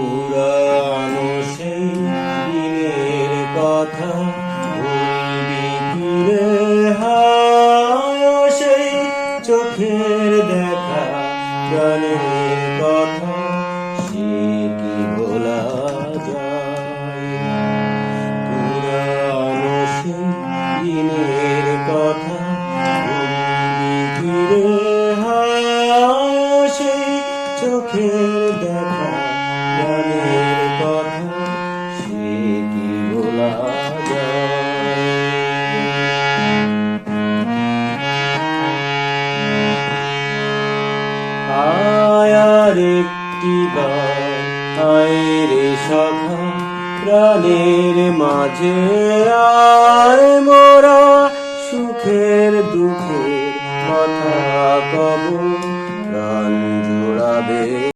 পুরানো সেই দিনের কথা ভুলবি কি রে হায়, সেই চোখের দেখা প্রাণের কথা সে কি ভোলা যায়। পুরানো সেই দিনের কথা ভুলবি কি রে হায়, সেই চোখের দেখা প্রাণের কথা সে কি ভোলা যায়। আয় আর একটি বার আয় রে সখা প্রাণের মাঝে আয়, মোরা সুখের দুঃখের কথা কব।